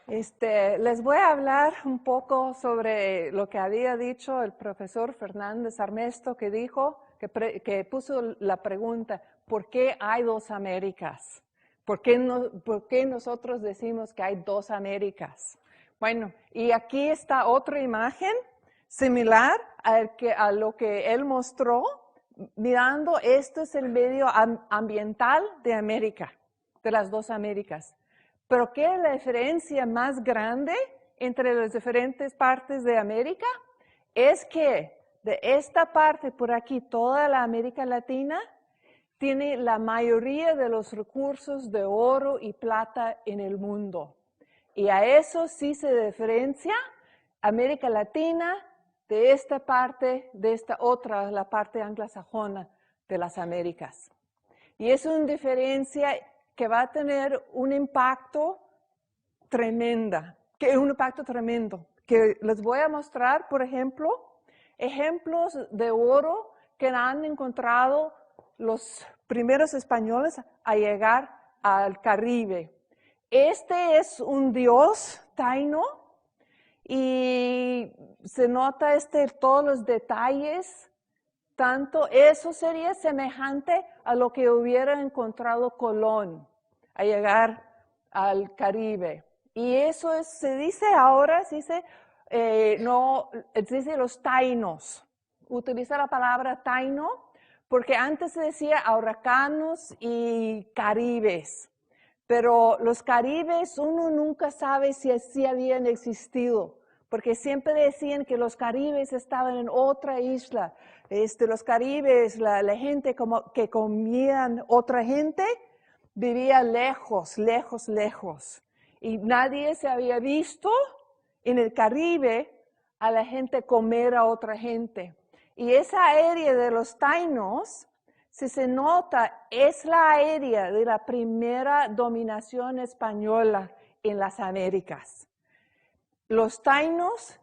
Les voy a hablar un poco sobre lo que había dicho el profesor Fernández Armesto, que dijo, que puso la pregunta, ¿por qué hay dos Américas? ¿Por qué nosotros decimos que hay dos Américas? Bueno, y aquí está otra imagen similar a lo que él mostró, mirando, esto es el medio ambiental de América, de las dos Américas. Pero ¿qué es la diferencia más grande entre las diferentes partes de América? Es que de esta parte por aquí, toda la América Latina, tiene la mayoría de los recursos de oro y plata en el mundo. Y a eso sí se diferencia América Latina de esta parte, de esta otra, la parte anglosajona de las Américas. Y es una diferencia que va a tener un impacto tremendo, que les voy a mostrar, por ejemplo, ejemplos de oro que han encontrado los primeros españoles a llegar al Caribe. Este es un dios taíno y se nota todos los detalles. Tanto eso sería semejante a lo que hubiera encontrado Colón al llegar al Caribe. Y eso se dice ahora, se dice los taínos. Utiliza la palabra taíno porque antes se decía araucanos y caribes. Pero los caribes uno nunca sabe si así habían existido, porque siempre decían que los caribes estaban en otra isla. Los caribes, la gente que comían otra gente, vivía lejos, lejos, lejos. Y nadie se había visto en el Caribe a la gente comer a otra gente. Y esa área de los taínos, si se nota, es la área de la primera dominación española en las Américas. Los taínos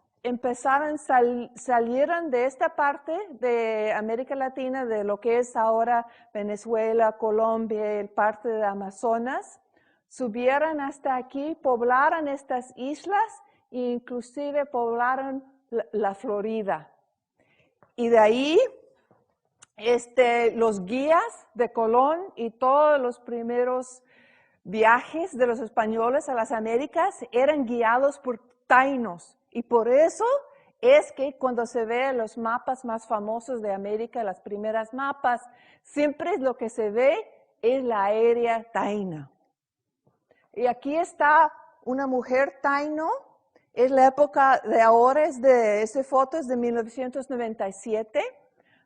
salieron de esta parte de América Latina, de lo que es ahora Venezuela, Colombia, el parte de Amazonas, subieron hasta aquí, poblaron estas islas e inclusive poblaron la Florida. Y de ahí los guías de Colón y todos los primeros viajes de los españoles a las Américas eran guiados por taínos. Y por eso es que cuando se ve los mapas más famosos de América, las primeras mapas, siempre lo que se ve es la área taína. Y aquí está una mujer taíno. Es la época de ahora, esa foto es de 1997,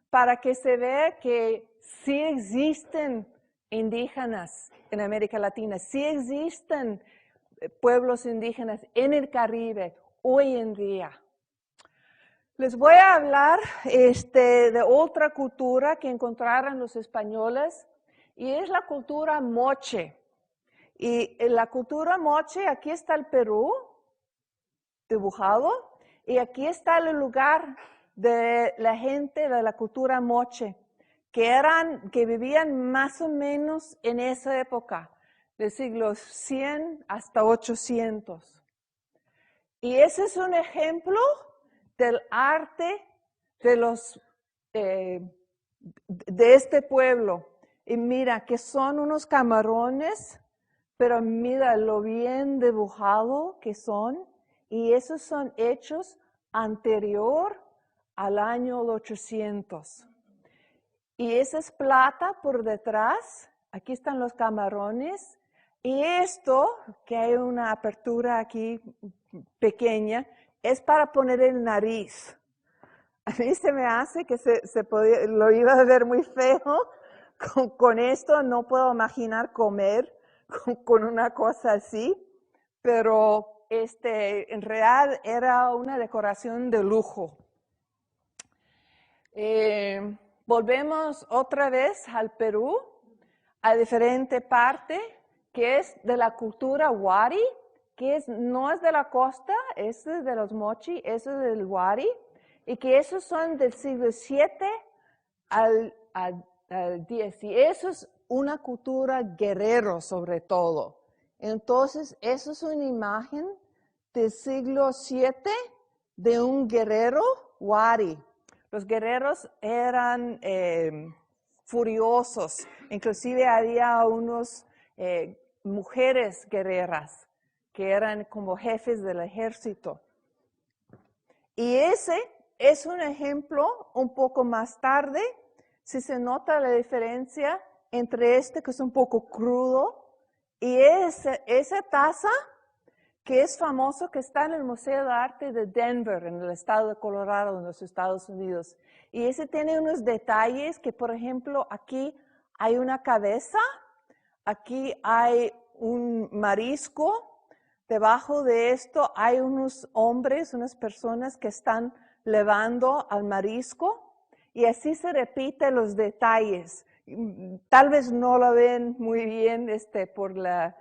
para que se vea que sí existen indígenas en América Latina, sí existen pueblos indígenas en el Caribe hoy en día. Les voy a hablar de otra cultura que encontraron los españoles y es la cultura moche. Y en la cultura moche, aquí está el Perú dibujado y aquí está el lugar de la gente de la cultura moche, que vivían más o menos en esa época, del siglo 100 hasta 800. Y ese es un ejemplo del arte de este pueblo. Y mira, que son unos camarones, pero mira lo bien dibujado que son. Y esos son hechos anterior al año 800. Y esa es plata por detrás. Aquí están los camarones. Y esto, que hay una apertura aquí pequeña, es para poner el nariz. A mí se me hace que lo iba a ver muy feo. Con esto no puedo imaginar comer con una cosa así, pero en realidad era una decoración de lujo. Volvemos otra vez al Perú, a diferente parte, que es de la cultura Wari, que no es de la costa, es de los mochi, eso es del Wari, y que esos son del siglo 7 al 10. Y eso es una cultura guerrero sobre todo. Entonces, eso es una imagen del siglo VII de un guerrero Wari. Los guerreros eran furiosos, inclusive había unos mujeres guerreras que eran como jefes del ejército. Y ese es un ejemplo un poco más tarde, si se nota la diferencia entre este que es un poco crudo y esa taza que es famoso, que está en el Museo de Arte de Denver, en el estado de Colorado, en los Estados Unidos. Y ese tiene unos detalles que, por ejemplo, aquí hay una cabeza, aquí hay un marisco, debajo de esto hay unos hombres, unas personas que están levando al marisco, y así se repiten los detalles. Tal vez no lo ven muy bien por la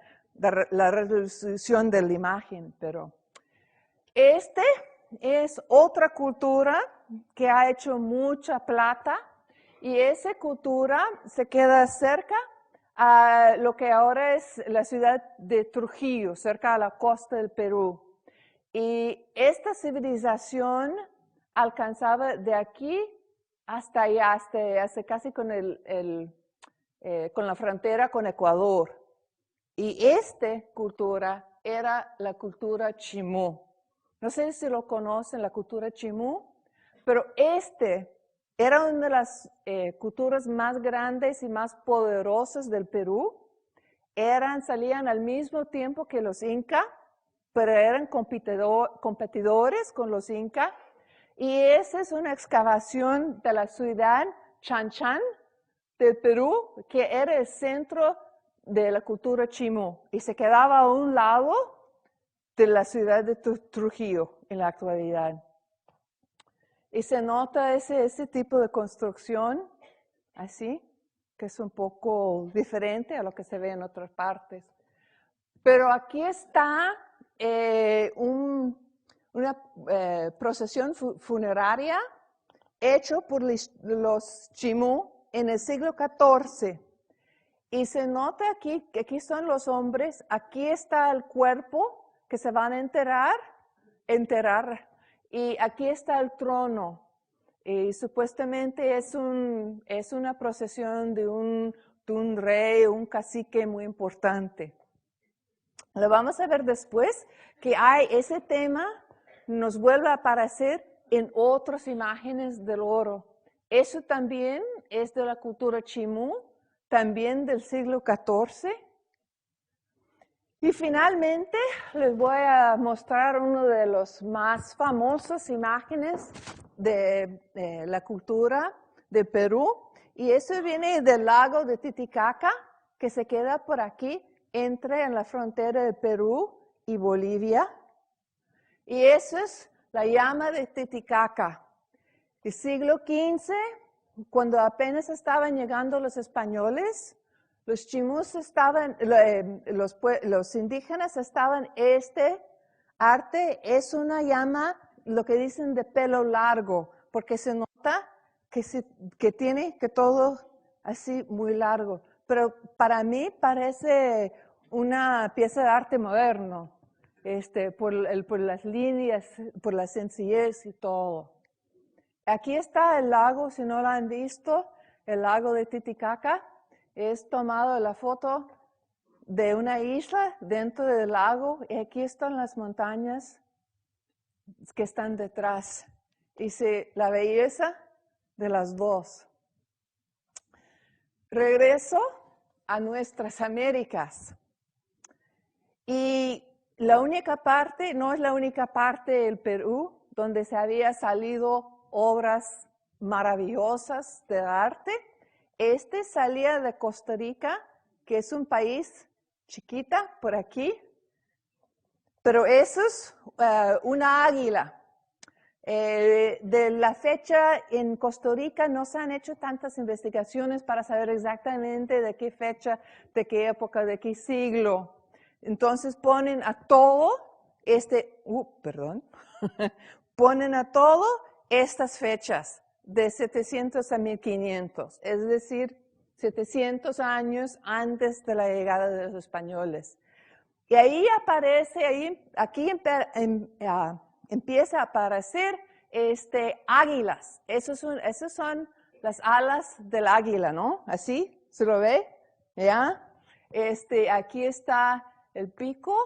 resolución de la imagen, pero este es otra cultura que ha hecho mucha plata, y esa cultura se queda cerca a lo que ahora es la ciudad de Trujillo, cerca a la costa del Perú. Y esta civilización alcanzaba de aquí hasta allá, hasta casi con la frontera con Ecuador. Y esta cultura era la cultura Chimú. No sé si lo conocen, la cultura Chimú, pero era una de las culturas más grandes y más poderosas del Perú. Salían al mismo tiempo que los incas, pero eran competidores con los incas. Y esa es una excavación de la ciudad Chan Chan del Perú, que era el centro de la cultura Chimú, y se quedaba a un lado de la ciudad de Trujillo en la actualidad. Y se nota ese tipo de construcción, así, que es un poco diferente a lo que se ve en otras partes. Pero aquí está una procesión funeraria hecha por los Chimú en el siglo XIV. Y se nota aquí que aquí son los hombres, aquí está el cuerpo que se van a enterrar, y aquí está el trono. Y supuestamente es una procesión de un rey, un cacique muy importante. Lo vamos a ver después, que ese tema nos vuelve a aparecer en otras imágenes del oro. Eso también es de la cultura Chimú, también del siglo XIV. Y finalmente les voy a mostrar una de las más famosas imágenes de la cultura de Perú. Y eso viene del lago de Titicaca, que se queda por aquí, entra en la frontera de Perú y Bolivia. Y eso es la llama de Titicaca. El siglo XV, cuando apenas estaban llegando los españoles, los chimús los indígenas estaban, arte es una llama, lo que dicen de pelo largo, porque se nota que tiene todo así muy largo. Pero para mí parece una pieza de arte moderno, por las líneas, por la sencillez y todo. Aquí está el lago, si no lo han visto, el lago de Titicaca. Es tomado la foto de una isla dentro del lago, y aquí están las montañas que están detrás. Y la belleza de las dos. Regreso a nuestras Américas. Y la única parte, no es la única parte del Perú donde se había salido obras maravillosas de arte. Salía de Costa Rica, que es un país chiquita por aquí, pero eso es una águila. De la fecha en Costa Rica no se han hecho tantas investigaciones para saber exactamente de qué fecha, de qué época, de qué siglo. Entonces ponen a todo ponen a todo estas fechas de 700 a 1500, es decir, 700 años antes de la llegada de los españoles. Y ahí aparece, aquí empieza a aparecer águilas. Esas son las alas del águila, ¿no? Así, ¿se lo ve? ¿Ya? Aquí está el pico,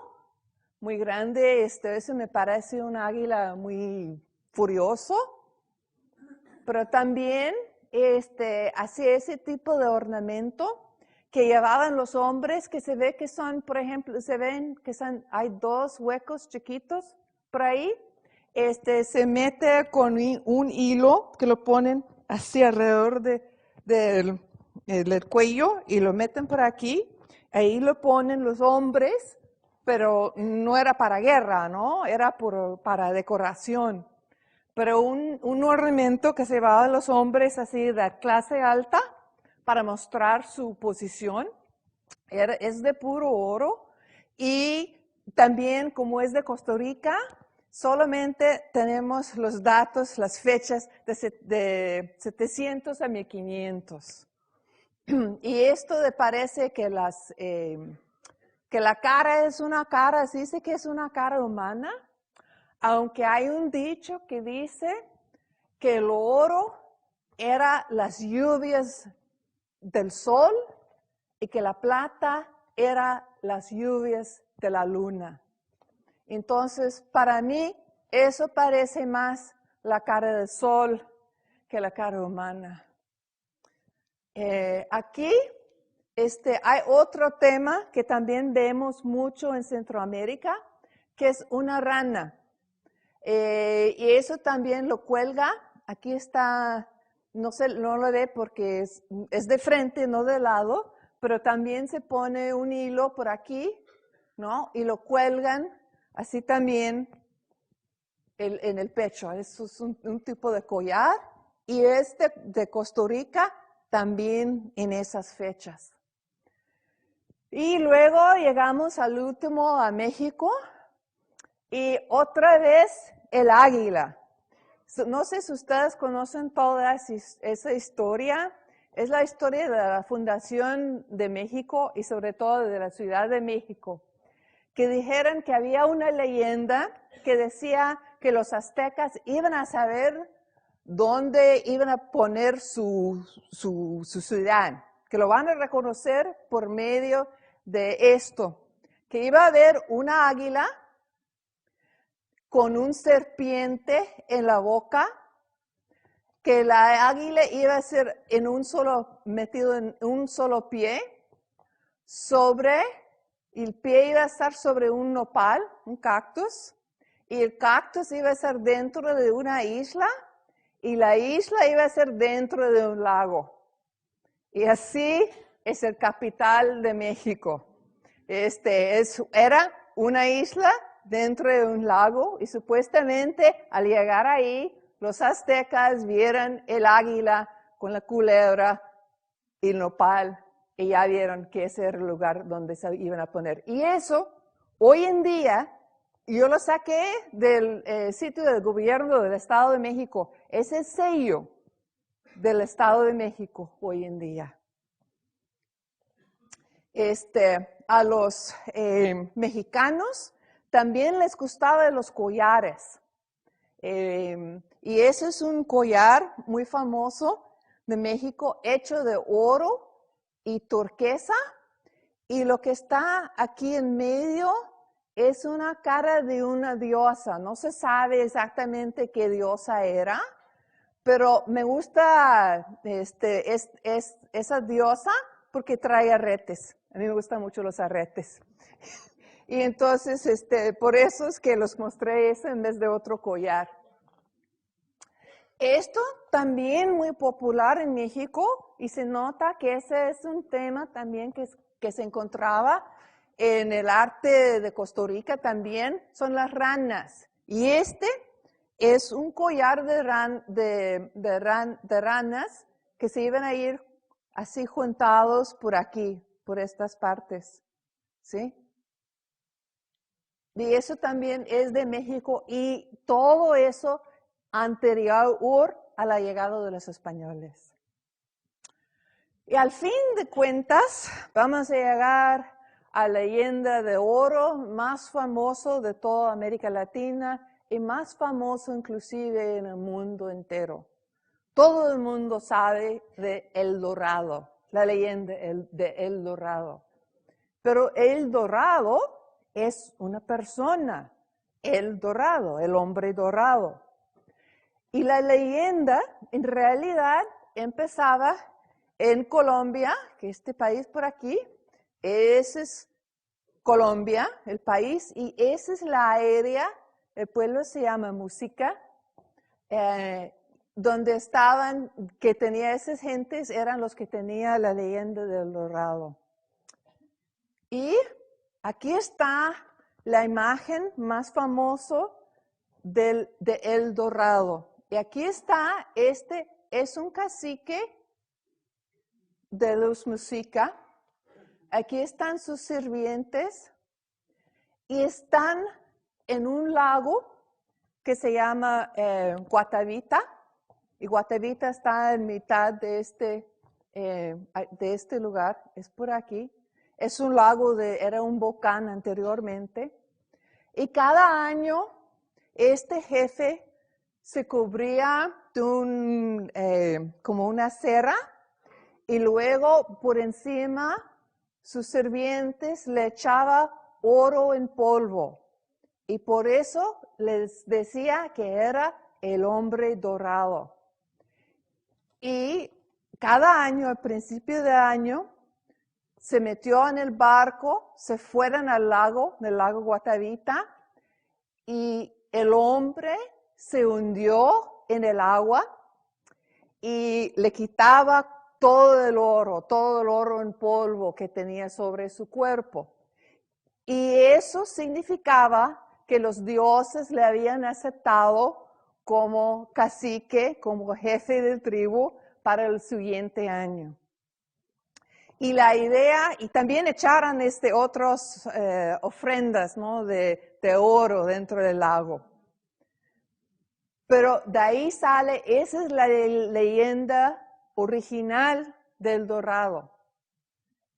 muy grande. Eso me parece un águila muy furioso. Pero también hace ese tipo de ornamento que llevaban los hombres, que se ve que son, por ejemplo, se ven que hay dos huecos chiquitos por ahí. Se mete con un hilo que lo ponen así alrededor del cuello y lo meten por aquí. Ahí lo ponen los hombres, pero no era para guerra, ¿no? Era para decoración. Pero un ornamento que se llevaban los hombres así de clase alta para mostrar su posición. Es de puro oro y también como es de Costa Rica, solamente tenemos los datos, las fechas de 700 a 1500. Y esto parece que la cara es una cara, se dice que es una cara humana, aunque hay un dicho que dice que el oro era las lluvias del sol y que la plata era las lluvias de la luna. Entonces, para mí, eso parece más la cara del sol que la cara humana. Aquí hay otro tema que también vemos mucho en Centroamérica, que es una rana. Y eso también lo cuelga. Aquí está, no lo ve porque es de frente, no de lado, pero también se pone un hilo por aquí, ¿no? Y lo cuelgan así también en el pecho. Eso es un tipo de collar. Y de Costa Rica también en esas fechas. Y luego llegamos al último, a México. Y otra vez el águila. No sé si ustedes conocen toda esa historia. Es la historia de la fundación de México y sobre todo de la Ciudad de México. Que dijeron que había una leyenda que decía que los aztecas iban a saber dónde iban a poner su ciudad. Que lo van a reconocer por medio de esto. Que iba a haber una águila con un serpiente en la boca, que la águila iba a ser metido en un solo pie, el pie iba a estar sobre un nopal, un cactus, y el cactus iba a ser dentro de una isla, y la isla iba a ser dentro de un lago. Y así es el capital de México. Era una isla dentro de un lago y supuestamente al llegar ahí los aztecas vieron el águila con la culebra y el nopal y ya vieron que ese era el lugar donde se iban a poner. Y eso, hoy en día, yo lo saqué del sitio del gobierno del Estado de México, es el sello del Estado de México hoy en día. A los mexicanos también les gustaban los collares. Y ese es un collar muy famoso de México, hecho de oro y turquesa. Y lo que está aquí en medio es una cara de una diosa. No se sabe exactamente qué diosa era, pero me gusta esa diosa porque trae arretes. A mí me gustan mucho los arretes. Y entonces, por eso es que los mostré ese en vez de otro collar. Esto también muy popular en México y se nota que ese es un tema también que se encontraba en el arte de Costa Rica también, son las ranas. Y es un collar de ranas que se iban a ir así juntados por aquí, por estas partes. ¿Sí? Y eso también es de México y todo eso anterior a la llegada de los españoles. Y al fin de cuentas, vamos a llegar a la leyenda de oro más famoso de toda América Latina y más famoso inclusive en el mundo entero. Todo el mundo sabe de El Dorado, la leyenda de El Dorado. Pero El Dorado es una persona, El Dorado, el hombre dorado. Y la leyenda en realidad empezaba en Colombia, que este país por aquí, ese es Colombia, el país, y esa es la área, el pueblo se llama Música, donde estaban, que tenía esas gentes, eran los que tenían la leyenda del Dorado. Y aquí está la imagen más famosa de El Dorado. Y aquí está, este es un cacique de los Muisca. Aquí están sus sirvientes y están en un lago que se llama Guatavita. Y Guatavita está en mitad de este lugar, es por aquí. Es un lago, era un volcán anteriormente. Y cada año este jefe se cubría de como una cera y luego por encima sus sirvientes le echaban oro en polvo. Y por eso les decía que era el hombre dorado. Y cada año, al principio de año, se metió en el barco, se fueron al lago, del lago Guatavita, y el hombre se hundió en el agua y le quitaba todo el oro en polvo que tenía sobre su cuerpo. Y eso significaba que los dioses le habían aceptado como cacique, como jefe de tribu para el siguiente año. Y la idea, y también echaron otras ofrendas, ¿no? de oro dentro del lago. Pero de ahí sale, esa es la leyenda original del Dorado.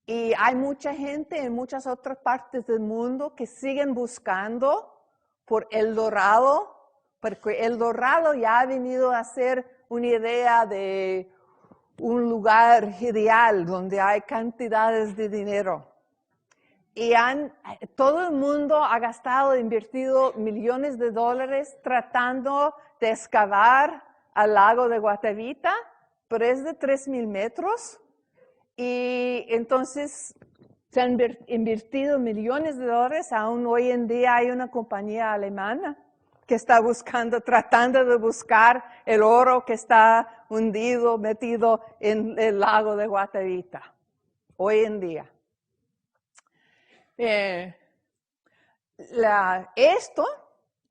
Y hay mucha gente en muchas otras partes del mundo que siguen buscando por El Dorado, porque El Dorado ya ha venido a ser una idea de un lugar ideal donde hay cantidades de dinero. Y todo el mundo ha gastado, invertido millones de dólares tratando de excavar al lago de Guatavita, pero es de 3,000 metros. Y entonces se han invertido millones de dólares. Aún hoy en día hay una compañía alemana que está tratando de buscar el oro que está hundido, metido en el lago de Guatavita, hoy en día. Esto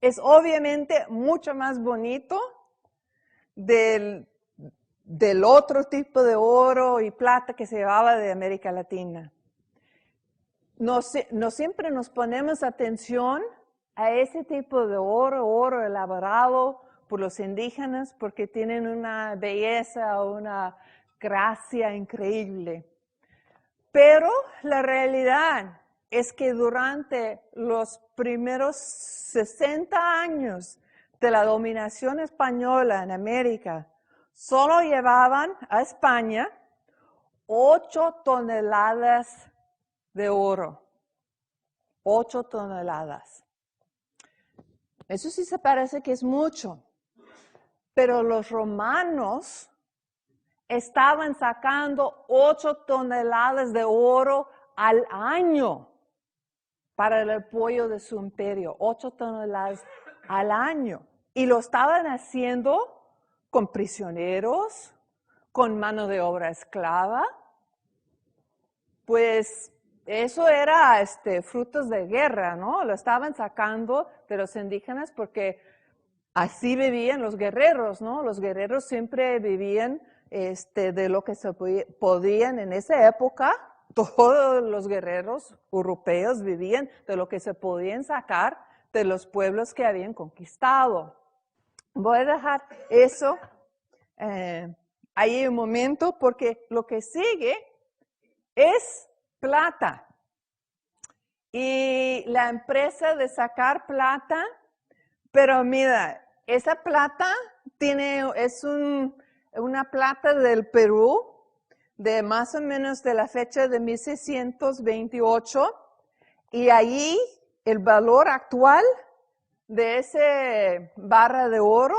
es obviamente mucho más bonito del otro tipo de oro y plata que se llevaba de América Latina. No siempre nos ponemos atención a ese tipo de oro elaborado por los indígenas porque tienen una belleza, una gracia increíble. Pero la realidad es que durante los primeros 60 años de la dominación española en América, solo llevaban a España 8 toneladas de oro. 8 toneladas. Eso sí se parece que es mucho. Pero los romanos estaban sacando 8 toneladas de oro al año para el apoyo de su imperio. 8 toneladas al año. Y lo estaban haciendo con prisioneros, con mano de obra esclava. Pues eso era frutos de guerra, ¿no? Lo estaban sacando de los indígenas porque así vivían los guerreros, ¿no? Los guerreros siempre vivían de lo que se podían en esa época. Todos los guerreros europeos vivían de lo que se podían sacar de los pueblos que habían conquistado. Voy a dejar eso ahí un momento porque lo que sigue es plata. y la empresa de sacar plata, pero mira, esa plata es una plata del Perú, de más o menos de la fecha de 1628, y ahí el valor actual de ese barra de oro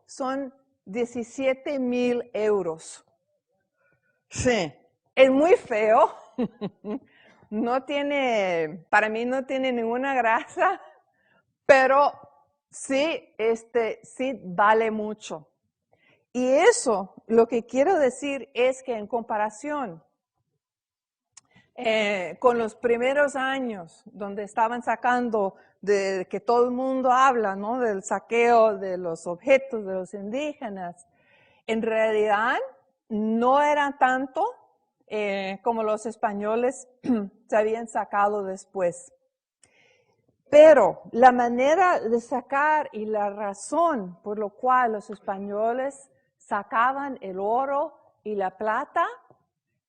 son 17,000 euros. Sí, es muy feo. No tiene, para mí no tiene ninguna gracia, pero sí, sí vale mucho. Y eso, lo que quiero decir es que en comparación con los primeros años, donde estaban sacando, de que todo el mundo habla, ¿no? Del saqueo de los objetos de los indígenas, en realidad no era tanto como los españoles se habían sacado después. Pero la manera de sacar y la razón por la cual los españoles sacaban el oro y la plata,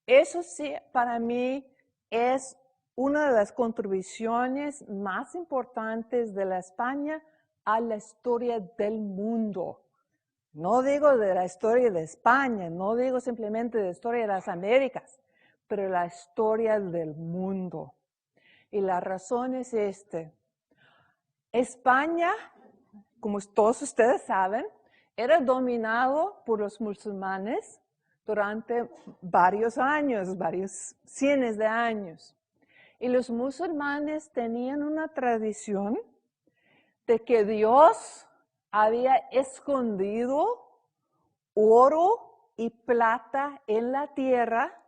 eso sí para mí es una de las contribuciones más importantes de la España a la historia del mundo. No digo de la historia de España, no digo simplemente de la historia de las Américas, pero la historia del mundo. Y la razón es España, como todos ustedes saben, era dominado por los musulmanes durante varios años, varios cientos de años. Y los musulmanes tenían una tradición de que Dios había escondido oro y plata en la tierra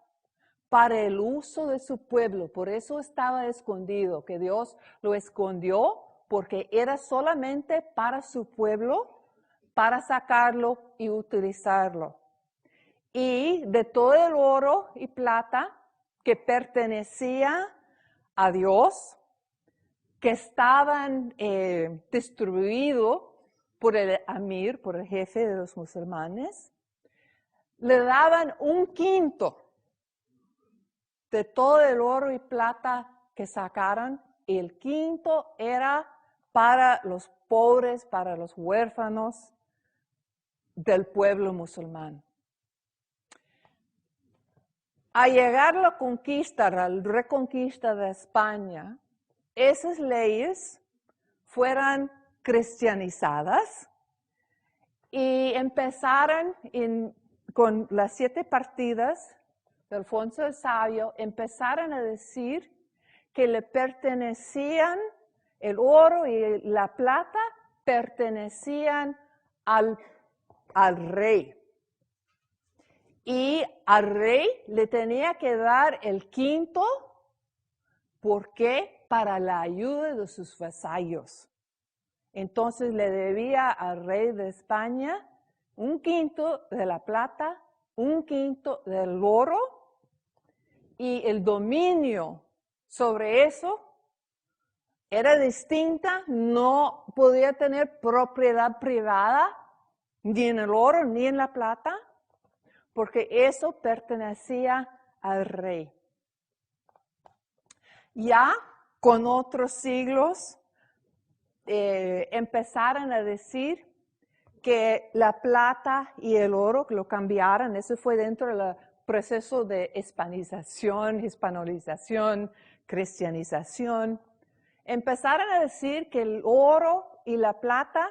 para el uso de su pueblo. Por eso estaba escondido, que Dios lo escondió porque era solamente para su pueblo, para sacarlo y utilizarlo. Y de todo el oro y plata que pertenecía a Dios, que estaban distribuidos por el amir, por el jefe de los musulmanes, le daban 1/5 de todo el oro y plata que sacaron, y el 1/5 era para los pobres, para los huérfanos del pueblo musulmán. Al llegar la conquista, la reconquista de España, esas leyes fueron cristianizadas y empezaron con las 7 partidas de Alfonso el Sabio, empezaron a decir que le pertenecían, el oro y la plata pertenecían al rey. Y al rey le tenía que dar el 1/5, ¿por qué? Para la ayuda de sus vasallos. Entonces le debía al rey de España 1/5 de la plata, 1/5 del oro, y el dominio sobre eso era distinta, no podía tener propiedad privada ni en el oro ni en la plata, porque eso pertenecía al rey. Ya con otros siglos empezaron a decir que la plata y el oro que lo cambiaron, eso fue dentro del proceso de hispanolización, cristianización. Empezaron a decir que el oro y la plata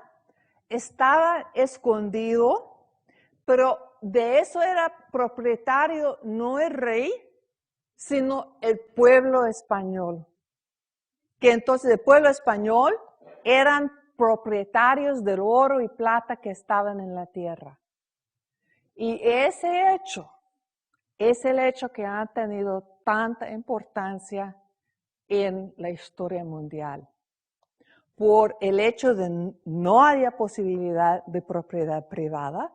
estaba escondido, pero de eso era propietario no el rey, sino el pueblo español. Que entonces el pueblo español eran propietarios del oro y plata que estaban en la tierra. Y ese hecho es el hecho que ha tenido tanta importancia en la historia mundial. Por el hecho de no había posibilidad de propiedad privada,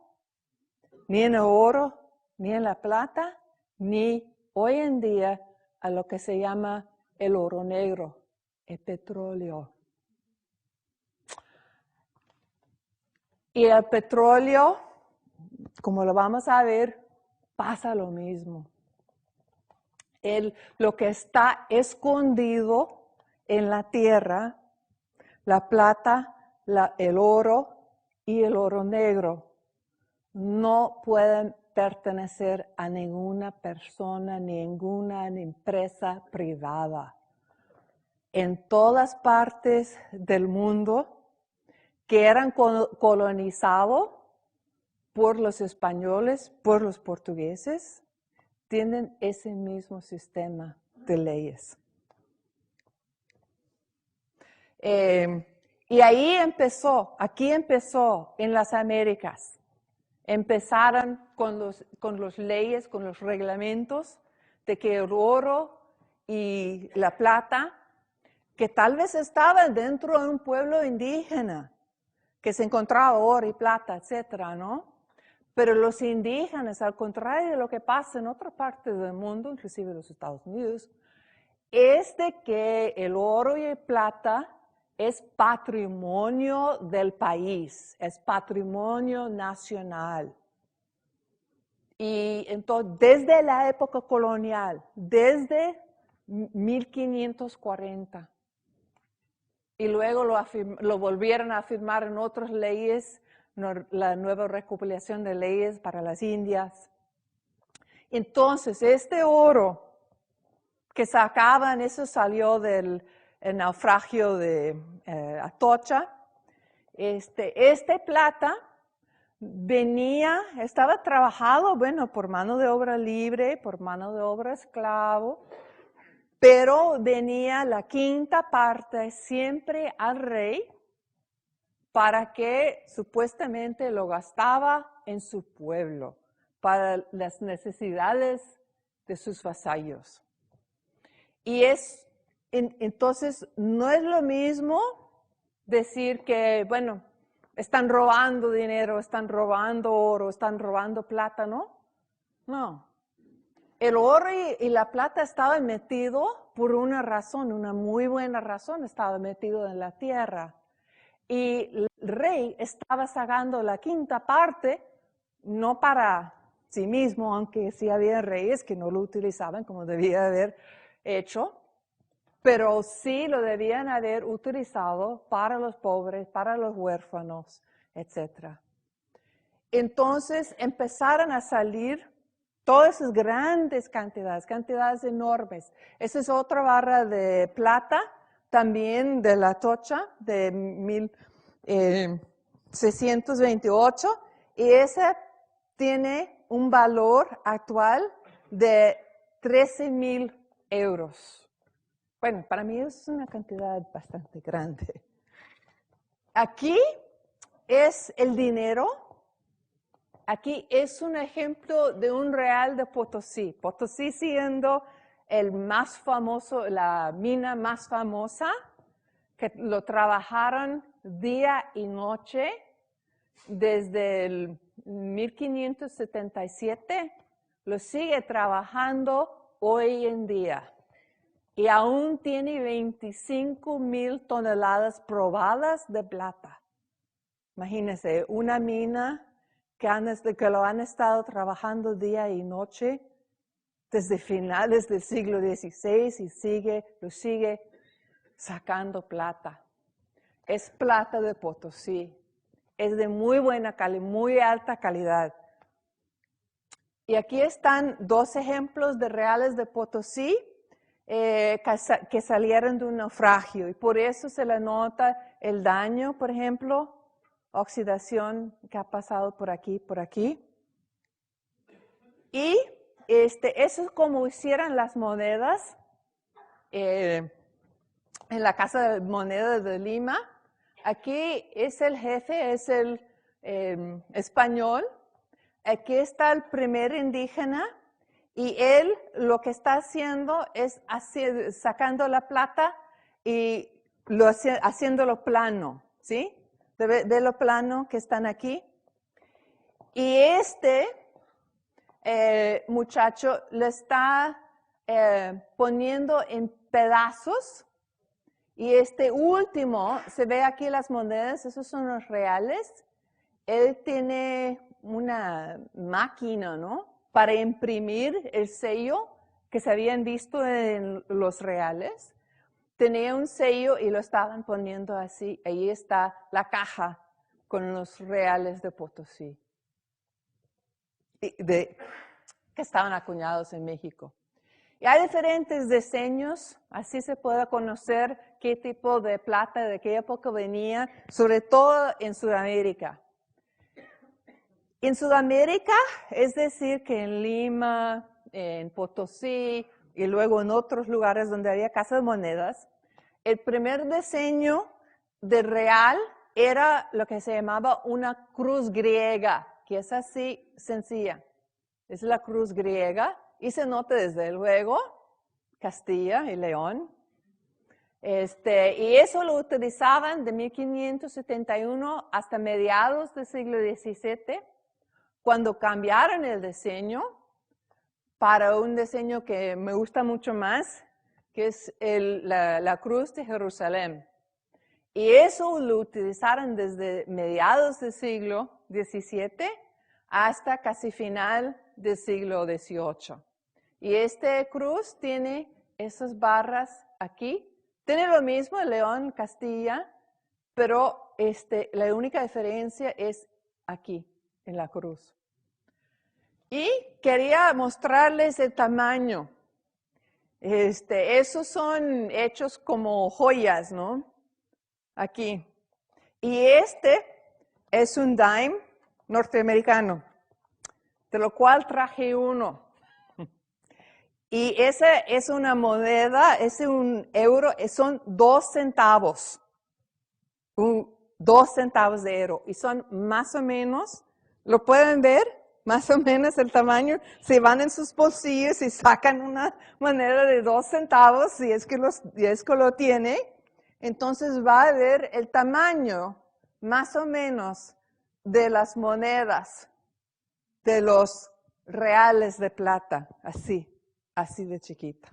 ni en el oro, ni en la plata, ni hoy en día a lo que se llama el oro negro, el petróleo. Y el petróleo, como lo vamos a ver, pasa lo mismo. Lo que está escondido en la tierra, la plata, el oro y el oro negro no pueden pertenecer a ninguna persona, ninguna empresa privada. En todas partes del mundo que eran colonizados por los españoles, por los portugueses, tienen ese mismo sistema de leyes. Y ahí empezó, aquí empezó en las Américas. Empezaron con los leyes, con los reglamentos de que el oro y la plata, que tal vez estaban dentro de un pueblo indígena, que se encontraba oro y plata, etcétera, ¿no? Pero los indígenas, al contrario de lo que pasa en otras partes del mundo, inclusive los Estados Unidos, es de que el oro y el plata es patrimonio del país, es patrimonio nacional. Y entonces, desde la época colonial, desde 1540, y luego lo volvieron a afirmar en otras leyes, la nueva recopilación de leyes para las Indias. Entonces, este oro que sacaban, eso salió del naufragio de Atocha. Este plata venía, estaba trabajado, bueno, por mano de obra libre, por mano de obra esclavo, pero venía la quinta parte siempre al rey para que supuestamente lo gastaba en su pueblo, para las necesidades de sus vasallos. Y entonces no es lo mismo decir que, bueno, están robando dinero, están robando oro, están robando plata, ¿no? No. El oro y la plata estaban metidos por una razón, una muy buena razón, estaba metido en la tierra. Y el rey estaba sacando la quinta parte, no para sí mismo, aunque sí había reyes que no lo utilizaban como debía haber hecho, pero sí lo debían haber utilizado para los pobres, para los huérfanos, etc. Entonces empezaron a salir todas esas grandes cantidades enormes. Esa es otra barra de plata, también de la Atocha, de 1628, y esa tiene un valor actual de 13,000 euros. Bueno, para mí es una cantidad bastante grande. Aquí es el dinero. Aquí es un ejemplo de un real de Potosí. Potosí siendo el más famoso, la mina más famosa, que lo trabajaron día y noche desde el 1577. Lo sigue trabajando hoy en día. Y aún tiene 25,000 toneladas probadas de plata. Imagínense, una mina que lo han estado trabajando día y noche desde finales del siglo XVI y lo sigue sacando plata. Es plata de Potosí. Es de muy buena calidad, muy alta calidad. Y aquí están dos ejemplos de reales de Potosí que salieron de un naufragio. Y por eso se le nota el daño, por ejemplo, oxidación que ha pasado por aquí, por aquí. Y eso es como hicieran las monedas en la Casa de Monedas de Lima. Aquí es el jefe, es el español. Aquí está el primer indígena y él lo que está haciendo es sacando la plata y haciéndolo plano, ¿sí? De lo plano que están aquí. Y este muchacho le está poniendo en pedazos. Y este último, se ve aquí las monedas, esos son los reales. Él tiene una máquina, ¿no? Para imprimir el sello que se habían visto en los reales. tenía un sello y lo estaban poniendo así. Ahí está la caja con los reales de Potosí, que estaban acuñados en México. Y hay diferentes diseños, así se puede conocer qué tipo de plata, de qué época venía, sobre todo en Sudamérica. En Sudamérica, es decir, que en Lima, en Potosí y luego en otros lugares donde había casas de monedas, el primer diseño de real era lo que se llamaba una cruz griega, que es así sencilla. Es la cruz griega y se nota desde luego Castilla y León. Y eso lo utilizaban de 1571 hasta mediados del siglo XVII, cuando cambiaron el diseño para un diseño que me gusta mucho más, que es la cruz de Jerusalén. Y eso lo utilizaron desde mediados del siglo XVII hasta casi final del siglo XVIII. Y este cruz tiene esas barras aquí. Tiene lo mismo León, Castilla, pero la única diferencia es aquí, en la cruz. Y quería mostrarles el tamaño. Esos son hechos como joyas, ¿no? Aquí. Y es un dime norteamericano, de lo cual traje uno. Y esa es una moneda, es un euro, son 2 centavos. 2 centavos de euro. Y son más o menos, ¿lo pueden ver? Más o menos el tamaño. Si van en sus bolsillos y sacan una moneda de 2 centavos, si es que lo tiene, entonces va a ver el tamaño, más o menos, de las monedas, de los reales de plata, así de chiquita.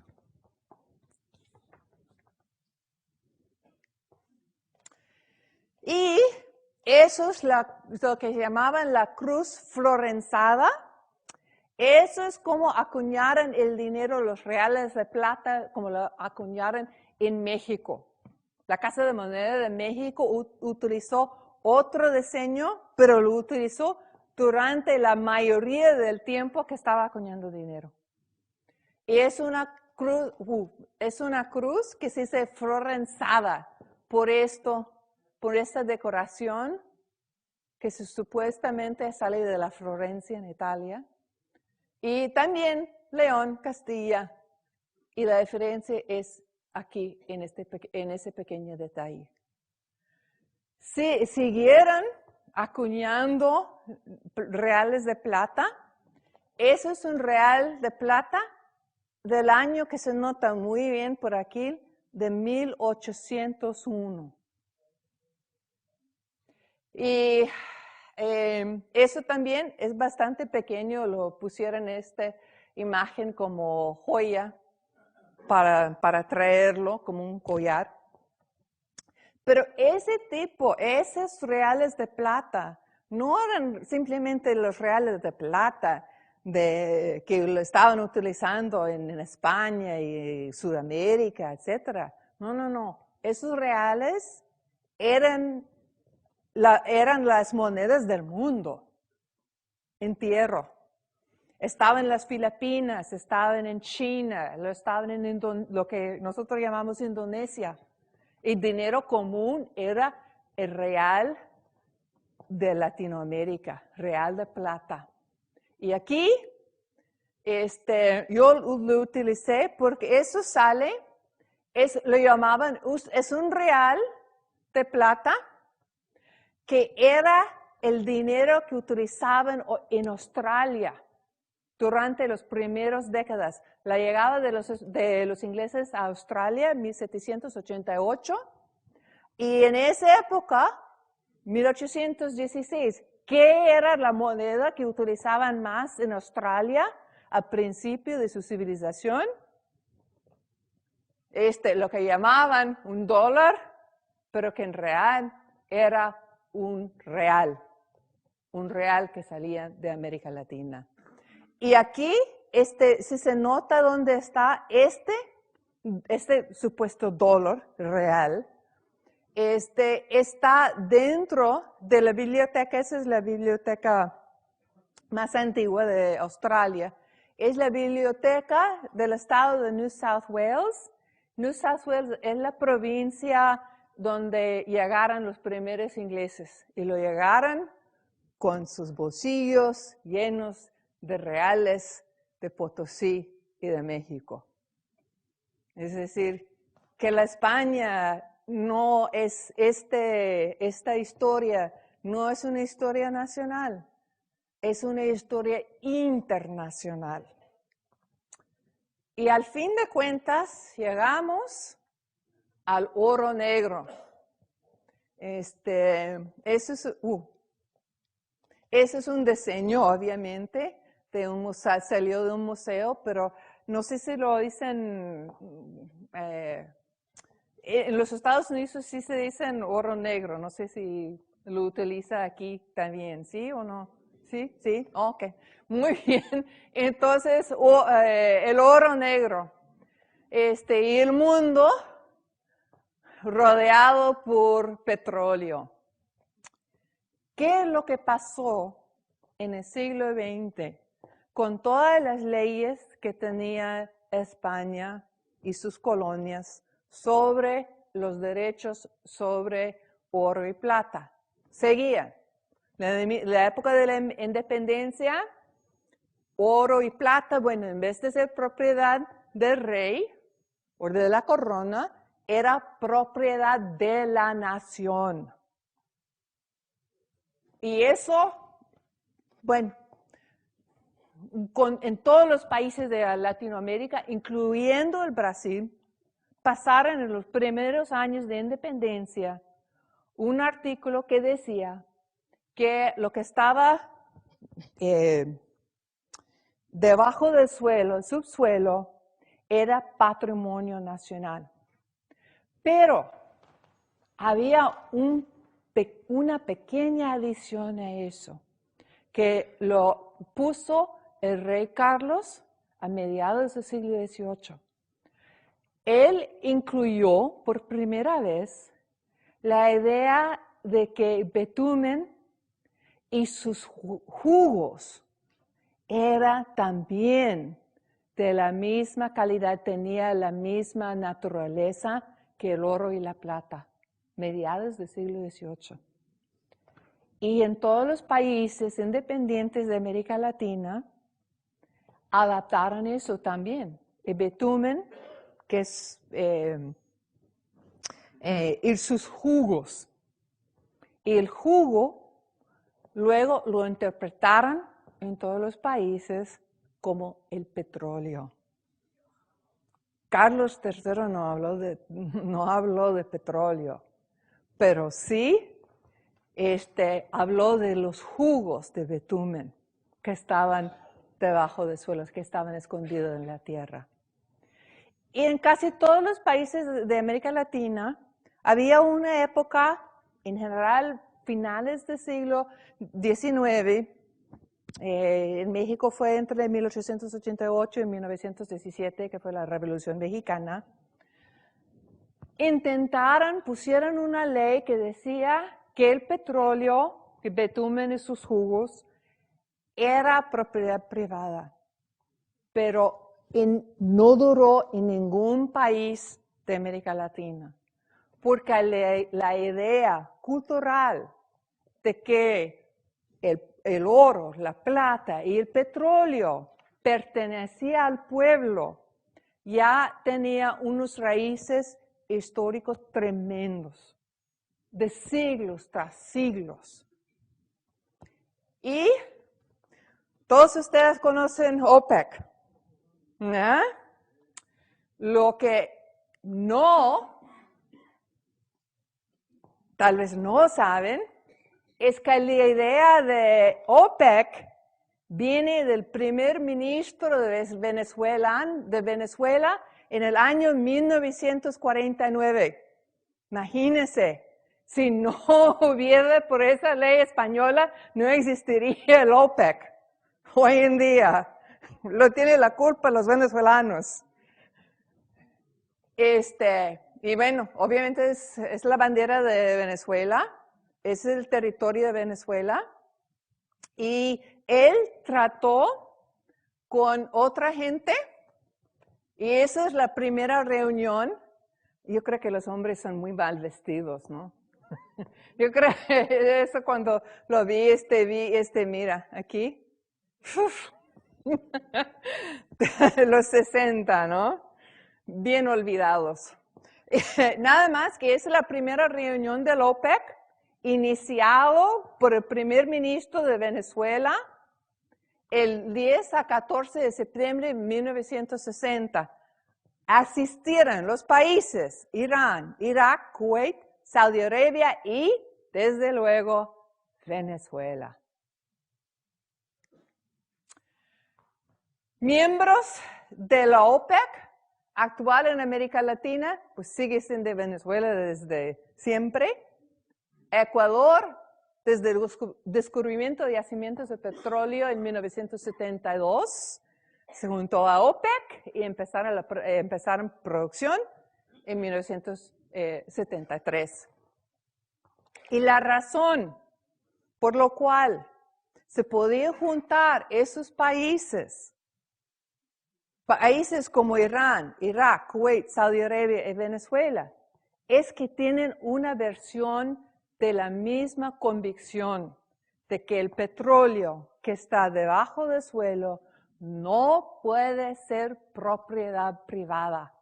Y eso es lo que llamaban la cruz florenzada. Eso es como acuñaron el dinero, los reales de plata, como lo acuñaron en México. La Casa de Moneda de México utilizó otro diseño, pero lo utilizó durante la mayoría del tiempo que estaba acuñando dinero. Y es una cruz que se dice florenzada por esta decoración que supuestamente sale de la Florencia en Italia. Y también León, Castilla. Y la diferencia es aquí, en ese pequeño detalle. Si siguieran acuñando reales de plata, eso es un real de plata del año que se nota muy bien por aquí, de 1801. Y eso también es bastante pequeño, lo pusieron en esta imagen como joya para traerlo como un collar. Pero esos reales de plata, no eran simplemente los reales de plata que lo estaban utilizando en España y Sudamérica, etc. No. Esos reales eran las monedas del mundo entero. Estaban en las Filipinas, estaban en China, estaban en lo que nosotros llamamos Indonesia. El dinero común era el real de Latinoamérica, real de plata. Y aquí yo lo utilicé porque eso lo llamaban, es un real de plata que era el dinero que utilizaban en Australia durante las primeras décadas. La llegada de los ingleses a Australia en 1788 y en esa época, 1816, ¿qué era la moneda que utilizaban más en Australia al principio de su civilización? Lo que llamaban un dólar, pero que en real era un real que salía de América Latina. Y aquí, si se nota dónde está, este supuesto dólar real, está dentro de la biblioteca. Esa es la biblioteca más antigua de Australia. Es la biblioteca del estado de New South Wales. New South Wales es la provincia donde llegaron los primeros ingleses y lo llegaron con sus bolsillos llenos de reales de Potosí y de México. Es decir, que la España no es, esta historia no es una historia nacional, es una historia internacional. Y al fin de cuentas llegamos al oro negro. Ese es un diseño, obviamente, de un museo, salió de un museo, pero no sé si lo dicen, en los Estados Unidos sí se dicen oro negro, no sé si lo utiliza aquí también, ¿sí o no? ¿Sí? ¿Sí? Ok, muy bien. Entonces, el oro negro, y el mundo rodeado por petróleo. ¿Qué es lo que pasó en el siglo XX con todas las leyes que tenía España y sus colonias sobre los derechos sobre oro y plata? Seguía. La época de la independencia, oro y plata, bueno, en vez de ser propiedad del rey o de la corona, era propiedad de la nación. Y eso, bueno, en todos los países de Latinoamérica, incluyendo el Brasil, pasaron en los primeros años de independencia un artículo que decía que lo que estaba debajo del suelo, el subsuelo, era patrimonio nacional. Pero había una pequeña adición a eso, que lo puso el rey Carlos a mediados del siglo XVIII. Él incluyó por primera vez la idea de que Betumen y sus jugos era también de la misma calidad, tenía la misma naturaleza que el oro y la plata, mediados del siglo XVIII. Y en todos los países independientes de América Latina adaptaron eso también. El betumen, que es y sus jugos. Y el jugo luego lo interpretaron en todos los países como el petróleo. Carlos III no habló de petróleo, pero sí habló de los jugos de betumen que estaban debajo del suelo, que estaban escondidos en la tierra. Y en casi todos los países de América Latina había una época, en general, finales del siglo XIX, en México fue entre 1888 y 1917, que fue la Revolución Mexicana, pusieron una ley que decía que el petróleo, el betumen y sus jugos, era propiedad privada, pero no duró en ningún país de América Latina, porque la idea cultural de que el oro, la plata y el petróleo pertenecía al pueblo ya tenía unos raíces históricos tremendos, de siglos tras siglos. Y todos ustedes conocen OPEC, ¿no? Lo que tal vez no saben, es que la idea de OPEC viene del primer ministro de Venezuela en el año 1949. Imagínense, si no hubiera por esa ley española, no existiría el OPEC hoy en día. Lo tiene la culpa los venezolanos. Y bueno, obviamente es la bandera de Venezuela, es el territorio de Venezuela. Y él trató con otra gente, y esa es la primera reunión. Yo creo que los hombres son muy mal vestidos, ¿no? Yo creo que eso cuando lo vi, mira, aquí. Los 60, ¿no? Bien olvidados. Nada más que es la primera reunión del OPEC, iniciado por el primer ministro de Venezuela el 10 a 14 de septiembre de 1960. Asistieron los países Irán, Irak, Kuwait, Saudi Arabia y, desde luego, Venezuela. Miembros de la OPEC actual en América Latina, pues sigue siendo Venezuela desde siempre. Ecuador, desde el descubrimiento de yacimientos de petróleo en 1972, se juntó a OPEC y empezaron producción en 1973. Y la razón por la cual se podía juntar esos países como Irán, Irak, Kuwait, Saudi Arabia y Venezuela, es que tienen una versión de la misma convicción de que el petróleo que está debajo del suelo no puede ser propiedad privada,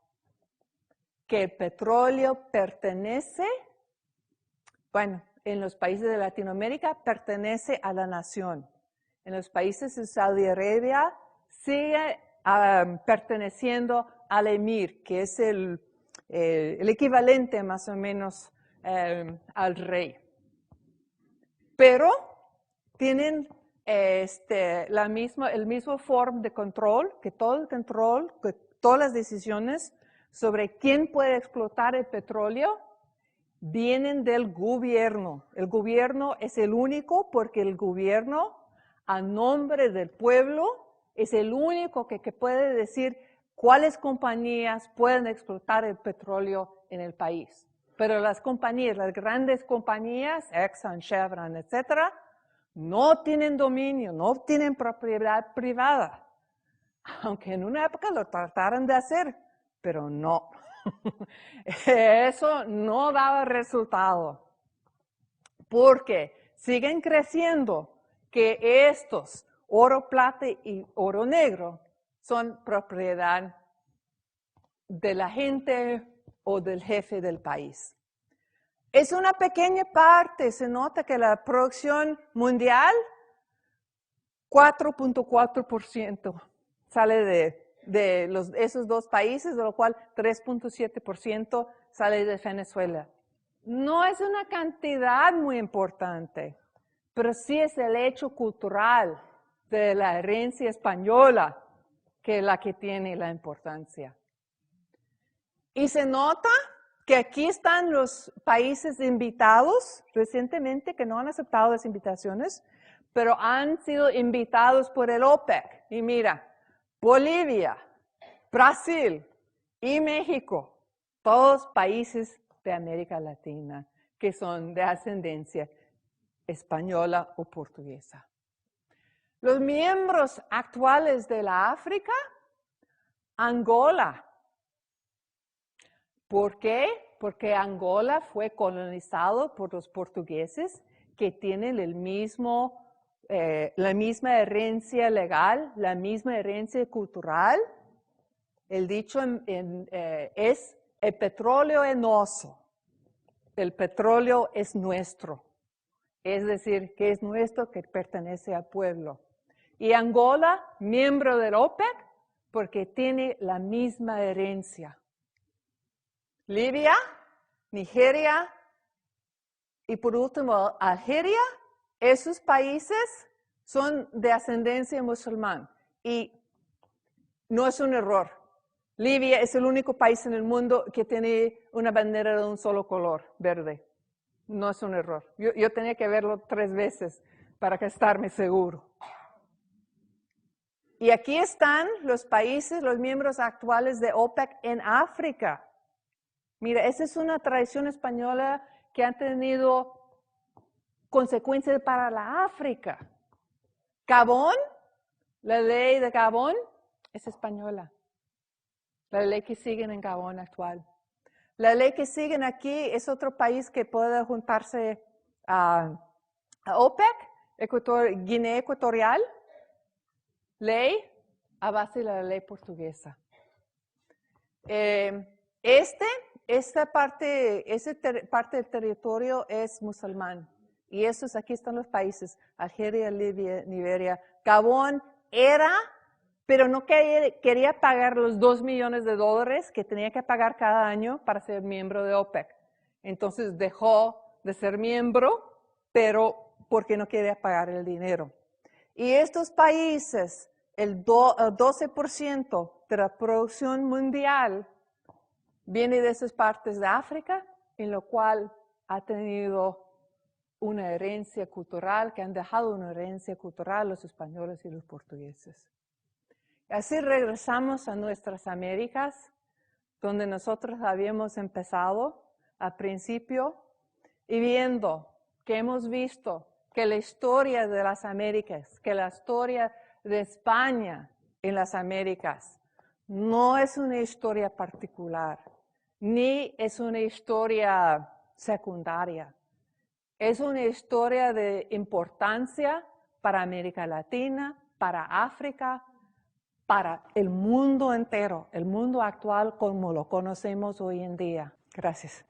que el petróleo pertenece, bueno, en los países de Latinoamérica pertenece a la nación. En los países de Saudi Arabia sigue perteneciendo al emir, que es el equivalente más o menos al rey. Pero tienen el mismo forma de control, que todo el control, que todas las decisiones sobre quién puede explotar el petróleo vienen del gobierno. El gobierno es el único porque el gobierno, a nombre del pueblo, es el único que puede decir cuáles compañías pueden explotar el petróleo en el país. Pero las compañías, las grandes compañías, Exxon, Chevron, etcétera, no tienen dominio, no tienen propiedad privada. Aunque en una época lo trataron de hacer, pero no. Eso no daba resultado. Porque siguen creciendo que estos oro, plata y oro negro son propiedad de la gente o del jefe del país. Es una pequeña parte, se nota que la producción mundial, 4.4% sale de esos dos países, de lo cual 3.7% sale de Venezuela. No es una cantidad muy importante, pero sí es el hecho cultural de la herencia española que es la que tiene la importancia. Y se nota que aquí están los países invitados recientemente que no han aceptado las invitaciones, pero han sido invitados por el OPEC. Y mira, Bolivia, Brasil y México, todos países de América Latina que son de ascendencia española o portuguesa. Los miembros actuales de la África, Angola. ¿Por qué? Porque Angola fue colonizado por los portugueses que tienen la misma herencia legal, la misma herencia cultural. El dicho es, el petróleo es nuestro, el petróleo es nuestro. Es decir, que es nuestro, que pertenece al pueblo. Y Angola, miembro del OPEC, porque tiene la misma herencia. Libia, Nigeria y por último Algeria, esos países son de ascendencia musulmán. Y no es un error. Libia es el único país en el mundo que tiene una bandera de un solo color, verde. No es un error. Yo tenía que verlo 3 veces para estarme seguro. Y aquí están los países, los miembros actuales de OPEC en África. Mira, esa es una tradición española que ha tenido consecuencias para la África. Gabón, la ley de Gabón es española. La ley que siguen en Gabón actual. La ley que siguen aquí es otro país que puede juntarse a OPEC, Guinea Ecuatorial, ley a base de la ley portuguesa. Esta parte del territorio es musulmán. Y aquí están los países, Argelia, Libia, Nigeria. Gabón era, pero no quería pagar los $2 millones que tenía que pagar cada año para ser miembro de OPEC. Entonces dejó de ser miembro, pero porque no quería pagar el dinero. Y estos países, el 12% de la producción mundial viene de esas partes de África, en lo cual ha tenido una herencia cultural, que han dejado una herencia cultural los españoles y los portugueses. Así regresamos a nuestras Américas, donde nosotros habíamos empezado al principio, y viendo que hemos visto que la historia de las Américas, que la historia de España en las Américas, no es una historia particular, ni es una historia secundaria. Es una historia de importancia para América Latina, para África, para el mundo entero, el mundo actual como lo conocemos hoy en día. Gracias.